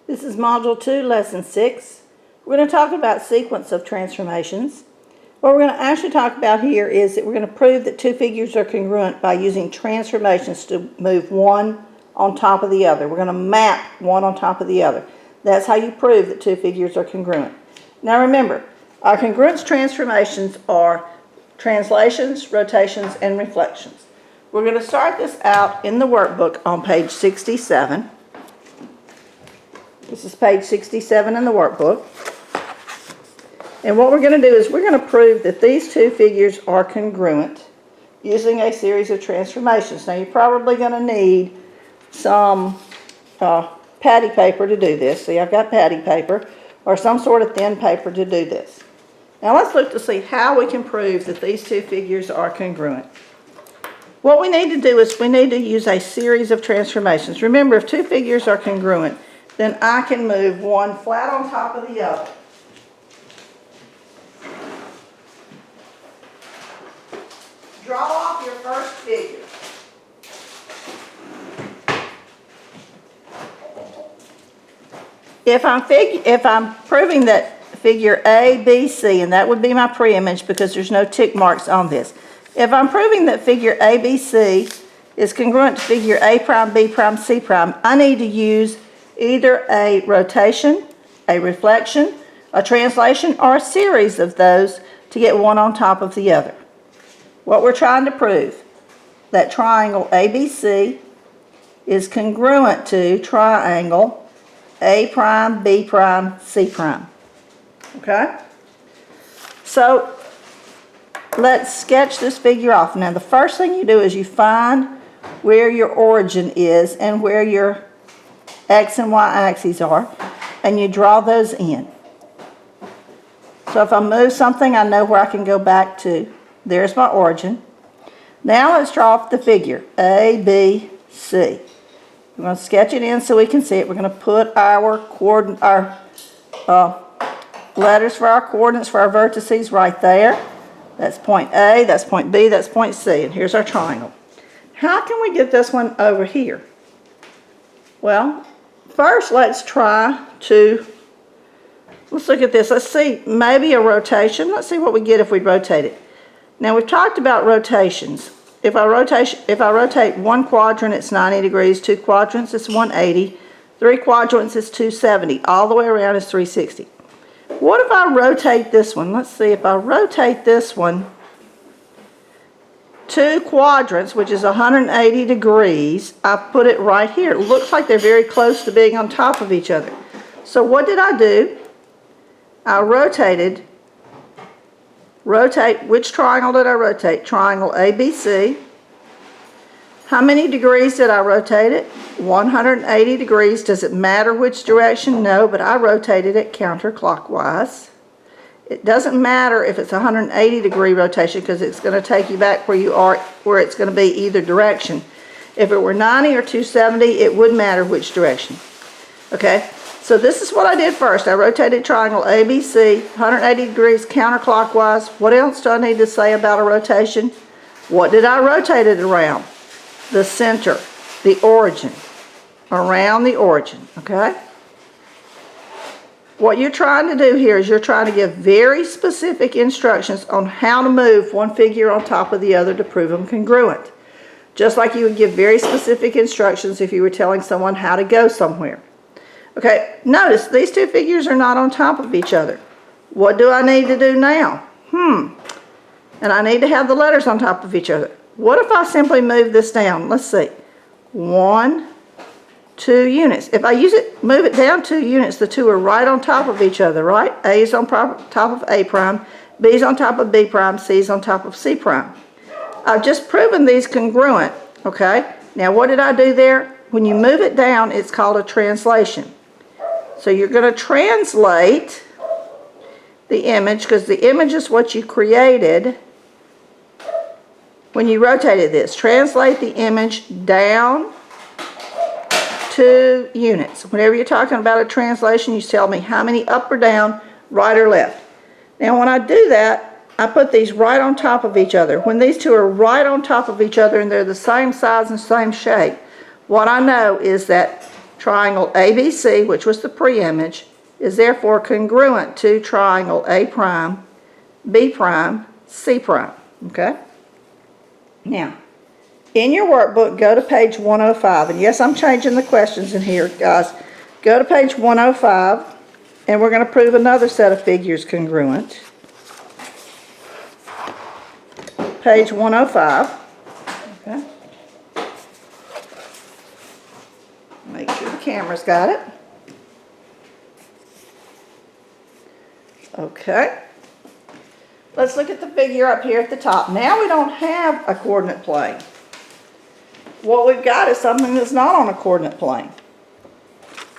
This is Module 2, Lesson 6. We're going to talk about sequence of transformations. What we're going to actually talk about here is that we're going to prove that two figures are congruent by using transformations to move one on top of the other. We're going to map one on top of the other. That's how you prove that two figures are congruent. Now remember, our congruence transformations are translations, rotations, and reflections. We're going to start this out in the workbook on page 67. This is page 67 in the workbook. And what we're going to do is we're going to prove that these two figures are congruent using a series of transformations. Now you're probably going to need some patty paper to do this. See, I've got patty paper or some sort of thin paper to do this. Now let's look to see how we can prove that these two figures are congruent. What we need to do is we need to use a series of transformations. Remember, if two figures are congruent, then I can move one flat on top of the other. Draw off your first figure. If I'm proving that figure A, B, C, and that would be my pre-image because there's no tick marks on this. If I'm proving that figure A, B, C is congruent to figure A prime, B prime, C prime, I need to use either a rotation, a reflection, a translation, or a series of those to get one on top of the other. What we're trying to prove, that triangle ABC is congruent to triangle A prime, B prime, C prime. Okay? So let's sketch this figure off. Now the first thing you do is you find where your origin is and where your X and Y axes are, and you draw those in. So if I move something, I know where I can go back to. There's my origin. Now let's draw off the figure, A, B, C. We're going to sketch it in so we can see it. We're going to put our letters for our coordinates for our vertices right there. That's point A, that's point B, that's point C, and here's our triangle. How can we get this one over here? Well, first let's look at this. Let's see, maybe a rotation. Let's see what we get if we rotate it. Now we've talked about rotations. If I rotate one quadrant, it's 90 degrees. Two quadrants, it's 180. Three quadrants is 270. All the way around is 360. What if I rotate this one? Let's see, if I rotate this one two quadrants, which is 180 degrees, I put it right here. It looks like they're very close to being on top of each other. So what did I do? I rotate, which triangle did I rotate? Triangle ABC. How many degrees did I rotate it? 180 degrees. Does it matter which direction? No, but I rotated it counterclockwise. It doesn't matter if it's a 180 degree rotation because it's going to take you back where you are, where it's going to be either direction. If it were 90 or 270, it would matter which direction. Okay, so this is what I did first. I rotated triangle ABC, 180 degrees counterclockwise. What else do I need to say about a rotation? What did I rotate it around? The center, the origin, around the origin, okay? What you're trying to do here is you're trying to give very specific instructions on how to move one figure on top of the other to prove them congruent. Just like you would give very specific instructions if you were telling someone how to go somewhere. Okay, notice these two figures are not on top of each other. What do I need to do now? And I need to have the letters on top of each other. What if I simply move this down? Let's see. 1, 2 units. If I move it down 2 units, the two are right on top of each other, right? A is on top of A prime, B is on top of B prime, C is on top of C prime. I've just proven these congruent, okay? Now what did I do there? When you move it down, it's called a translation. So you're going to translate the image, because the image is what you created when you rotated this. Translate the image down 2 units. Whenever you're talking about a translation, you tell me how many up or down, right or left. Now when I do that, I put these right on top of each other. When these two are right on top of each other and they're the same size and same shape, what I know is that triangle ABC, which was the pre-image, is therefore congruent to triangle A prime, B prime, C prime. Okay? Now, in your workbook, go to page 105. And yes, I'm changing the questions in here, guys. Go to page 105, and we're going to prove another set of figures congruent. Page 105. Okay. Make sure the camera's got it. Okay. Let's look at the figure up here at the top. Now we don't have a coordinate plane. What we've got is something that's not on a coordinate plane.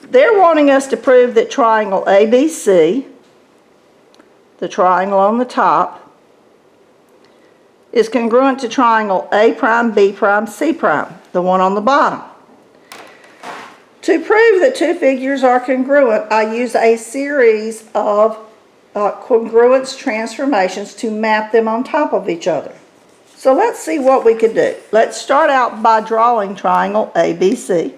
They're wanting us to prove that triangle ABC, the triangle on the top, is congruent to triangle A prime, B prime, C prime, the one on the bottom. To prove that two figures are congruent, I use a series of congruence transformations to map them on top of each other. So let's see what we could do. Let's start out by drawing triangle ABC.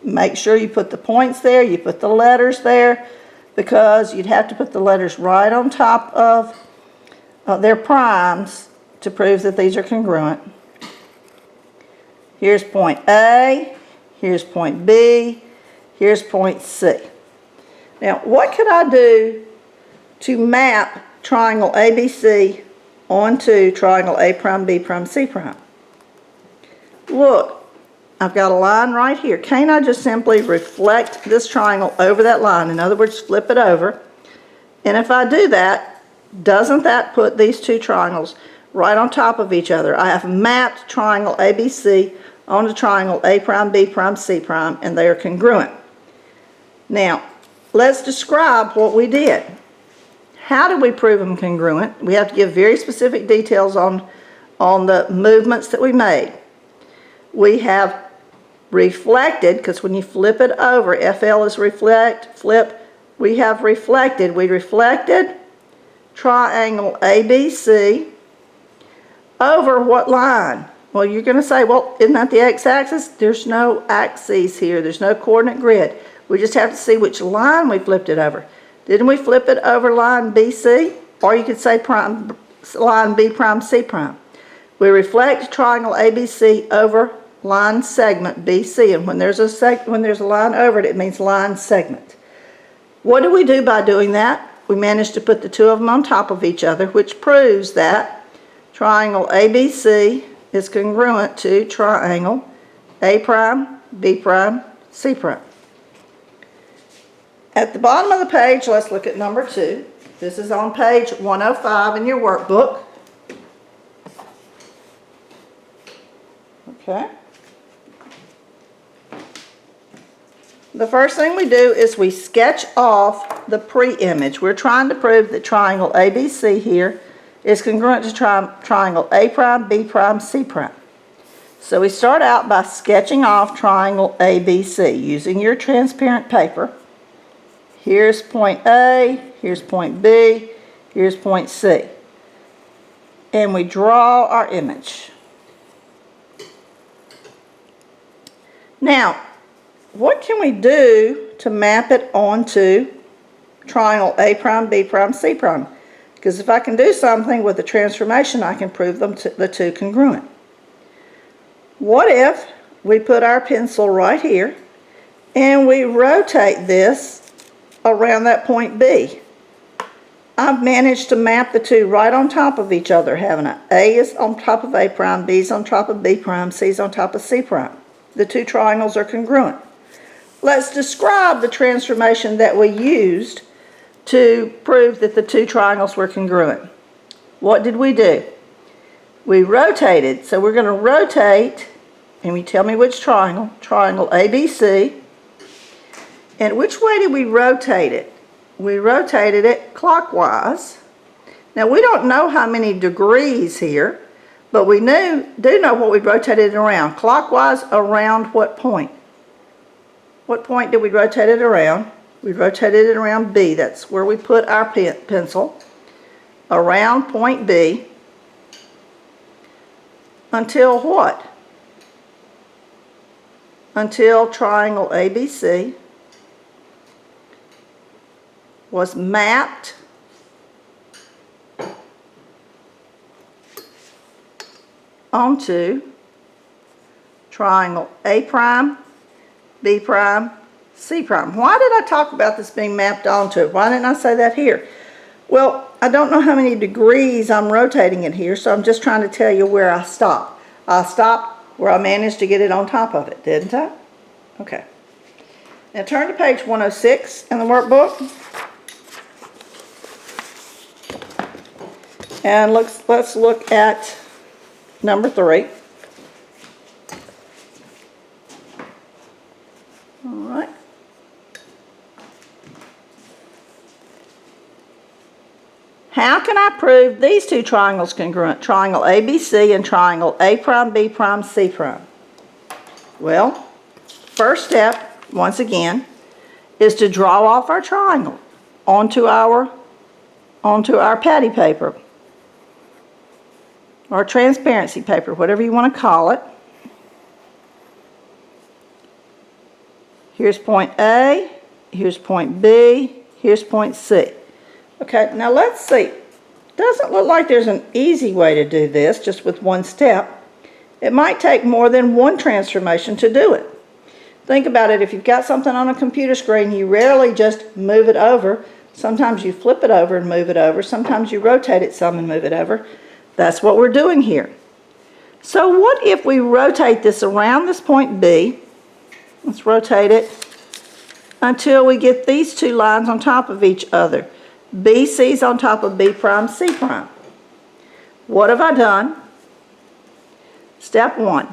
Make sure you put the points there, you put the letters there, because you'd have to put the letters right on top of their primes to prove that these are congruent. Here's point A, here's point B, here's point C. Now, what could I do to map triangle ABC onto triangle A prime, B prime, C prime? Look, I've got a line right here. Can't I just simply reflect this triangle over that line? In other words, flip it over. And if I do that, doesn't that put these two triangles right on top of each other? I have mapped triangle ABC onto triangle A prime, B prime, C prime, and they are congruent. Now, let's describe what we did. How do we prove them congruent? We have to give very specific details on the movements that we made. We have reflected, because when you flip it over, FL is reflect, flip, we have reflected. We reflected triangle ABC over what line? Well, you're going to say, well, isn't that the x-axis? There's no axes here. There's no coordinate grid. We just have to see which line we flipped it over. Didn't we flip it over line BC? Or you could say line B prime, C prime. We reflect triangle ABC over line segment BC, and when there's a line over it, it means line segment. What do we do by doing that? We managed to put the two of them on top of each other, which proves that triangle ABC is congruent to triangle A prime, B prime, C prime. At the bottom of the page, let's look at number 2. This is on page 105 in your workbook. Okay. The first thing we do is we sketch off the pre-image. We're trying to prove that triangle ABC here is congruent to triangle A prime, B prime, C prime. So we start out by sketching off triangle ABC using your transparent paper. Here's point A, here's point B, here's point C. And we draw our image. Now, what can we do to map it onto triangle A prime, B prime, C prime? Because if I can do something with the transformation, I can prove them the two congruent. What if we put our pencil right here and we rotate this around that point B? I've managed to map the two right on top of each other, haven't I? A is on top of A prime, B is on top of B prime, C is on top of C prime. The two triangles are congruent. Let's describe the transformation that we used to prove that the two triangles were congruent. What did we do? We rotated. So we're going to rotate, and you tell me which triangle. Triangle ABC. And which way did we rotate it? We rotated it clockwise. Now we don't know how many degrees here, but we do know what we rotated it around. Clockwise around what point? What point did we rotate it around? We rotated it around B. That's where we put our pencil. Around point B. Until what? until triangle ABC was mapped onto triangle A prime, B prime, C prime. Why did I talk about this being mapped onto it? Why didn't I say that here? Well, I don't know how many degrees I'm rotating it here, so I'm just trying to tell you where I stopped. I stopped where I managed to get it on top of it, didn't I? Okay. Now turn to page 106 in the workbook. And let's look at number 3. All right. How can I prove these two triangles congruent? Triangle ABC and triangle A prime, B prime, C prime. Well, first step, once again, is to draw off our triangle onto our patty paper or transparency paper, whatever you want to call it. Here's point A, here's point B, here's point C. Okay, now let's see. Doesn't look like there's an easy way to do this just with one step. It might take more than one transformation to do it. Think about it. If you've got something on a computer screen, you rarely just move it over. Sometimes you flip it over and move it over. Sometimes you rotate it some and move it over. That's what we're doing here. So what if we rotate this around this point B? Let's rotate it until we get these two lines on top of each other. BC's on top of B prime, C prime. What have I done? Step 1.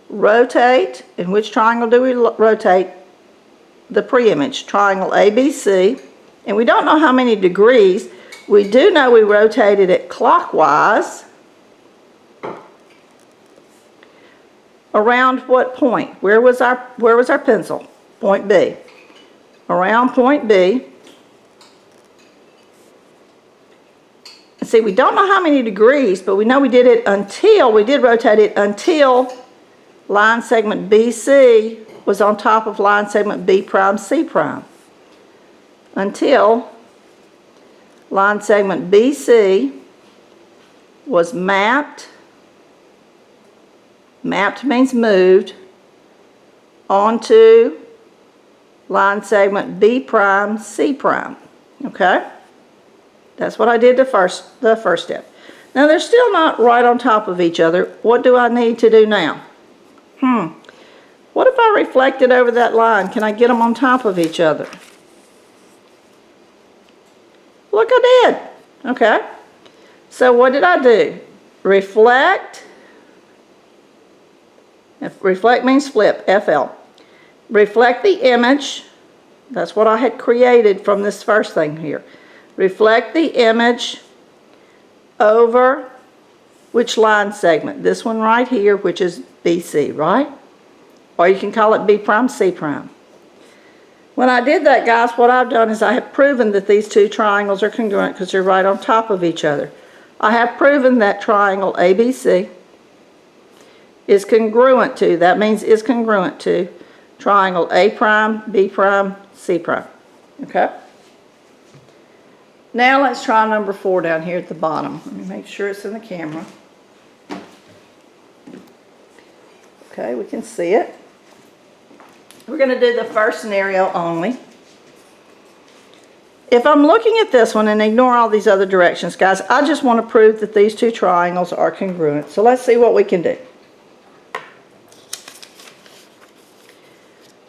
Rotate. In which triangle do we rotate? The pre-image, triangle ABC. And we don't know how many degrees. We do know we rotated it clockwise. Around what point? Where was our pencil? Point B. Around point B. See, we don't know how many degrees, but we know we did rotate it until line segment BC was on top of line segment B prime, C prime. Until line segment BC was mapped means moved, onto line segment B prime, C prime. Okay? That's what I did the first step. Now they're still not right on top of each other. What do I need to do now? What if I reflected over that line? Can I get them on top of each other? Look, I did. Okay. So what did I do? Reflect. Reflect means flip, FL. Reflect the image. That's what I had created from this first thing here. Reflect the image over which line segment? This one right here, which is BC, right? Or you can call it B prime, C prime. When I did that, guys, what I've done is I have proven that these two triangles are congruent because they're right on top of each other. I have proven that triangle ABC is congruent to, that means is congruent to, triangle A prime, B prime, C prime. Okay? Now let's try number 4 down here at the bottom. Let me make sure it's in the camera. Okay, we can see it. We're going to do the first scenario only. If I'm looking at this one and ignore all these other directions, guys, I just want to prove that these two triangles are congruent. So let's see what we can do.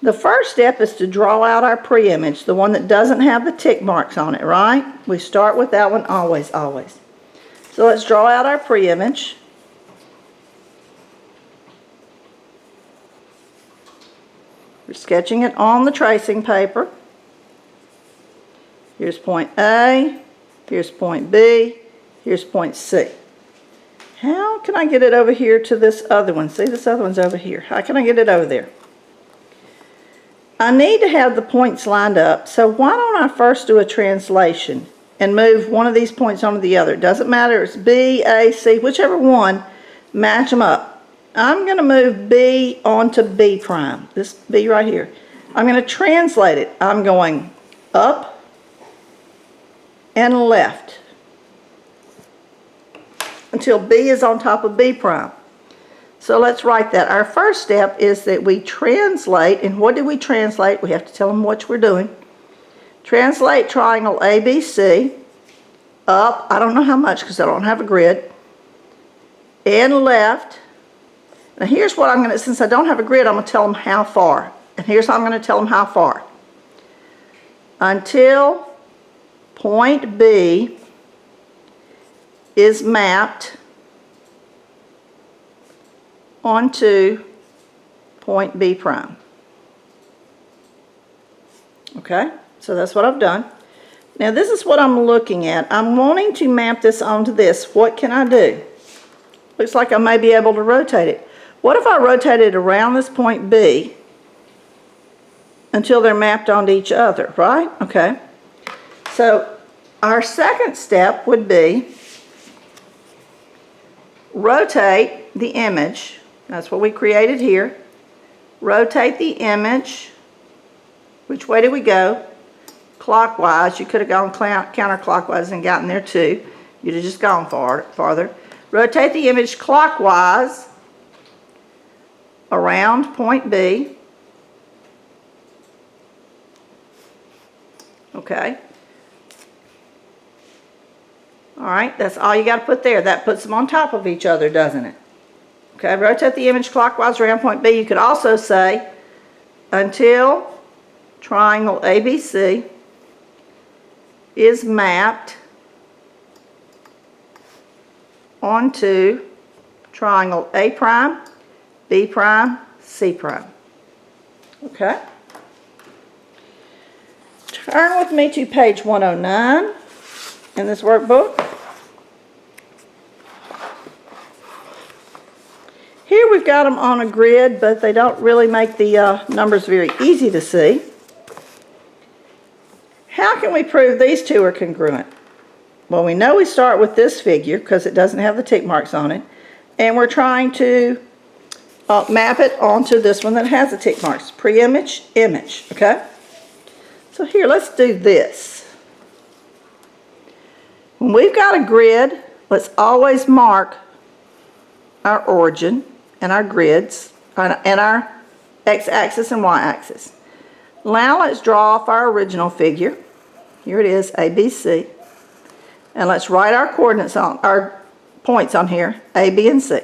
The first step is to draw out our pre-image, the one that doesn't have the tick marks on it, right? We start with that one always, always. So let's draw out our pre-image. We're sketching it on the tracing paper. Here's point A, here's point B, here's point C. How can I get it over here to this other one? See, this other one's over here. How can I get it over there? I need to have the points lined up, so why don't I first do a translation and move one of these points onto the other. It doesn't matter, it's B, A, C, whichever one, match them up. I'm going to move B onto B prime, this B right here. I'm going to translate it. I'm going up and left until B is on top of B prime. So let's write that. Our first step is that we translate, and what do we translate? We have to tell them what we're doing. Translate triangle ABC up, I don't know how much because I don't have a grid, and left. Now here's what I'm going to, since I don't have a grid, I'm going to tell them how far. And here's how I'm going to tell them how far. Until point B is mapped onto point B prime. Okay, so that's what I've done. Now this is what I'm looking at. I'm wanting to map this onto this. What can I do? Looks like I may be able to rotate it. What if I rotate it around this point B until they're mapped onto each other, right? Okay. So our second step would be rotate the image. That's what we created here. Rotate the image. Which way do we go? Clockwise. You could have gone counterclockwise and gotten there too. You'd have just gone farther. Rotate the image clockwise around point B. Okay. All right, that's all you got to put there. That puts them on top of each other, doesn't it? Okay, rotate the image clockwise around point B. You could also say until triangle ABC is mapped onto triangle A prime, B prime, C prime. Okay. Turn with me to page 109 in this workbook. Here we've got them on a grid, but they don't really make the numbers very easy to see. How can we prove these two are congruent? Well, we know we start with this figure because it doesn't have the tick marks on it, and we're trying to map it onto this one that has the tick marks. Pre-image, image, okay? So here, let's do this. When we've got a grid, let's always mark our origin and our grids and our x-axis and y-axis. Now let's draw off our original figure. Here it is, ABC. And let's write our coordinates on, our points on here, A, B, and C.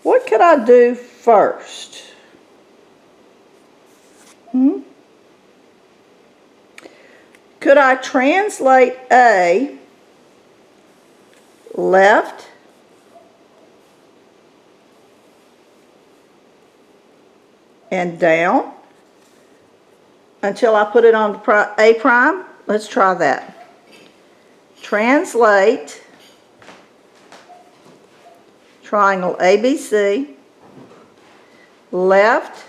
What could I do first? Could I translate A left and down until I put it on A prime? Let's try that. Translate triangle ABC left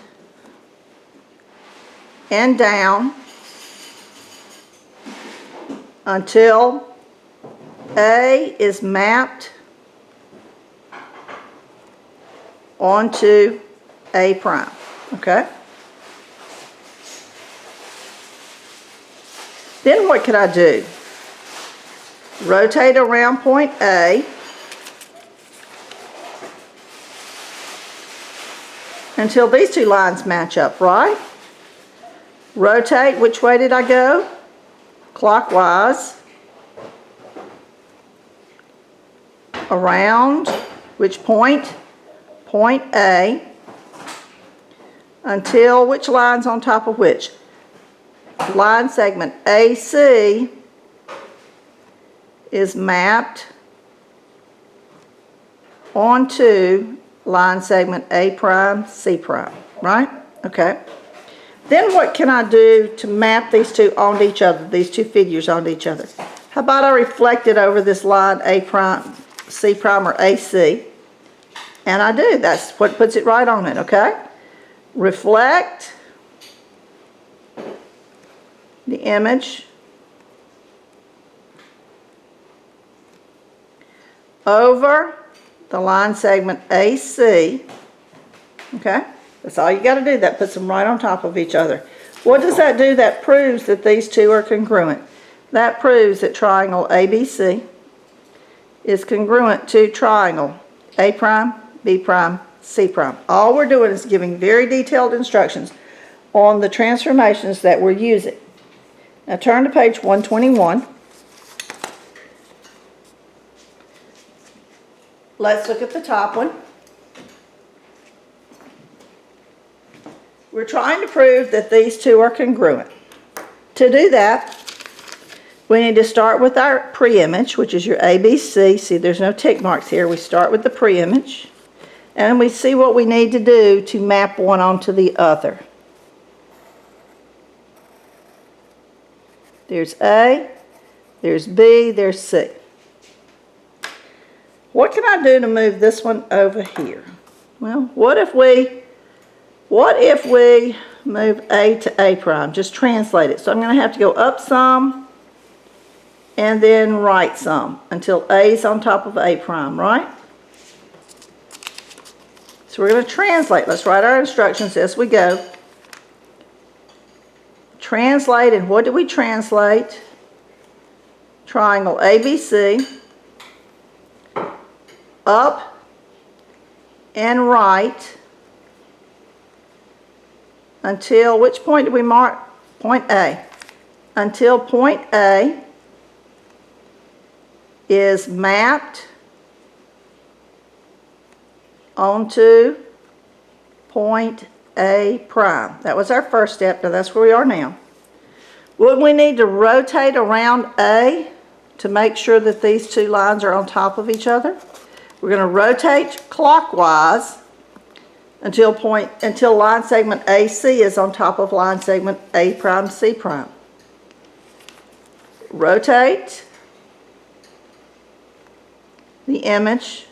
and down until A is mapped onto A prime. Okay? Then what could I do? Rotate around point A until these two lines match up, right? Rotate, which way did I go? Clockwise. Around, which point? Point A. Until which line's on top of which? Line segment AC is mapped onto line segment A prime, C prime, right? Okay. Then what can I do to map these two onto each other, these two figures onto each other? How about I reflect it over this line A prime, C prime, or AC? And I do. That's what puts it right on it, okay? Reflect the image over the line segment AC. Okay? That's all you got to do. That puts them right on top of each other. What does that do? That proves that these two are congruent. That proves that triangle ABC is congruent to triangle A prime, B prime, C prime. All we're doing is giving very detailed instructions on the transformations that we're using. Now turn to page 121. Let's look at the top one. We're trying to prove that these two are congruent. To do that, we need to start with our pre-image, which is your ABC. See, there's no tick marks here. We start with the pre-image, and we see what we need to do to map one onto the other. There's A, there's B, there's C. What can I do to move this one over here? Well, what if we move A to A prime? Just translate it. So I'm going to have to go up some and then right some until A is on top of A prime, right? So we're going to translate. Let's write our instructions as we go. Translate, and what do we translate? Triangle ABC, up and right until, which point do we mark? Point A. Until point A is mapped onto point A prime. That was our first step. Now that's where we are now. Would we need to rotate around A to make sure that these two lines are on top of each other? We're going to rotate clockwise until line segment AC is on top of line segment A prime, C prime. Rotate the image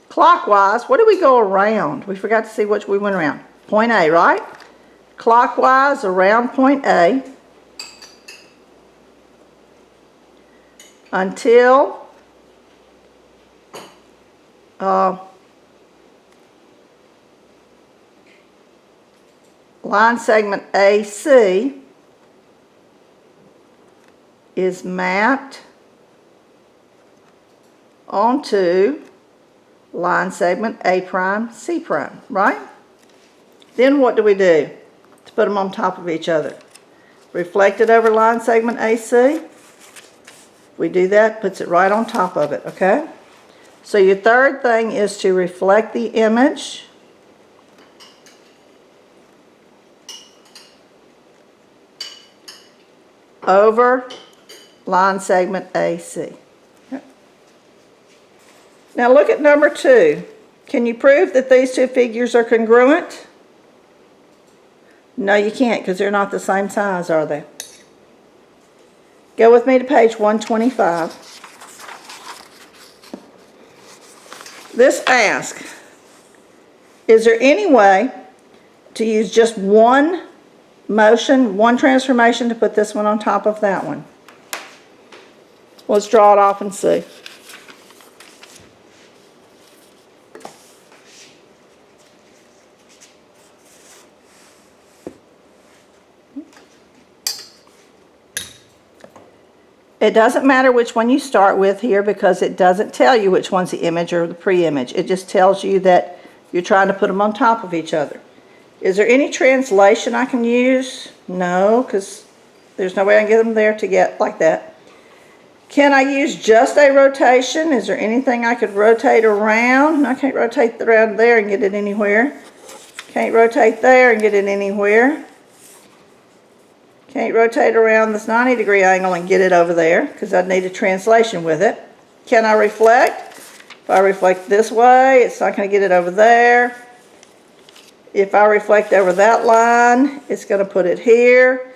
clockwise. What did we go around? We forgot to see which we went around. Point A, right? Clockwise around point A until line segment AC is mapped onto line segment A prime, C prime, right? Then what do we do to put them on top of each other? Reflect it over line segment AC. If we do that, puts it right on top of it, okay? So your third thing is to reflect the image over line segment AC. Okay. Now look at number 2. Can you prove that these two figures are congruent? No, you can't, because they're not the same size, are they? Go with me to page 125. This asks, is there any way to use just one motion, one transformation to put this one on top of that one? Let's draw it off and see. It doesn't matter which one you start with here because it doesn't tell you which one's the image or the pre-image. It just tells you that you're trying to put them on top of each other. Is there any translation I can use? No, because there's no way I can get them there to get like that. Can I use just a rotation? Is there anything I could rotate around? I can't rotate around there and get it anywhere. Can't rotate there and get it anywhere. Can't rotate around this 90-degree angle and get it over there because I'd need a translation with it. Can I reflect? If I reflect this way, it's not going to get it over there. If I reflect over that line, it's going to put it here.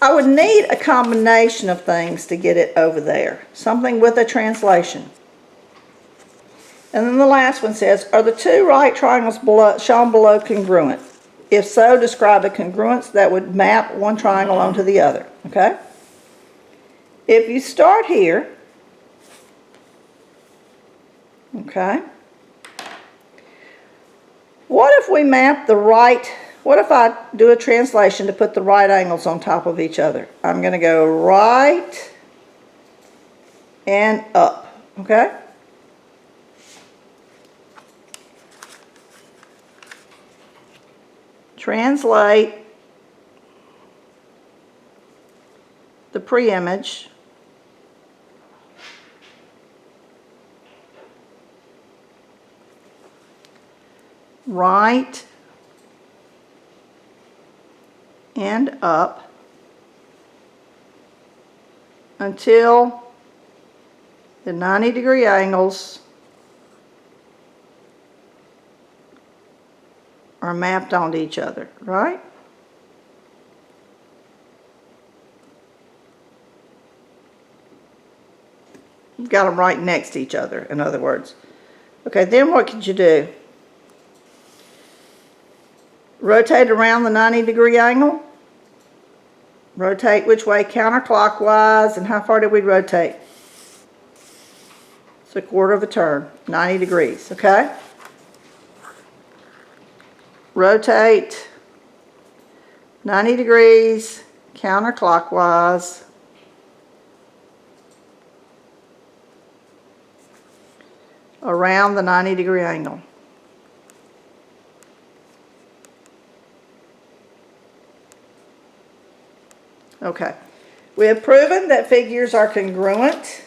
I would need a combination of things to get it over there. Something with a translation. And then the last one says, are the two right triangles shown below congruent? If so, describe a congruence that would map one triangle onto the other, okay? If you start here Okay. What if we map the right, what if I do a translation to put the right angles on top of each other? I'm going to go right and up, okay? Translate the pre-image right and up until the 90-degree angles are mapped onto each other, right? You've got them right next to each other, in other words. Okay, then what could you do? Rotate around the 90-degree angle. Rotate which way? Counterclockwise. And how far did we rotate? It's a quarter of a turn, 90 degrees, okay? Rotate 90 degrees counterclockwise around the 90-degree angle. Okay, we have proven that figures are congruent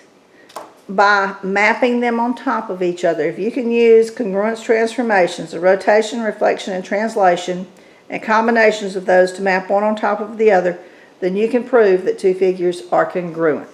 by mapping them on top of each other. If you can use congruence transformations, the rotation, reflection, and translation, and combinations of those to map one on top of the other, then you can prove that two figures are congruent.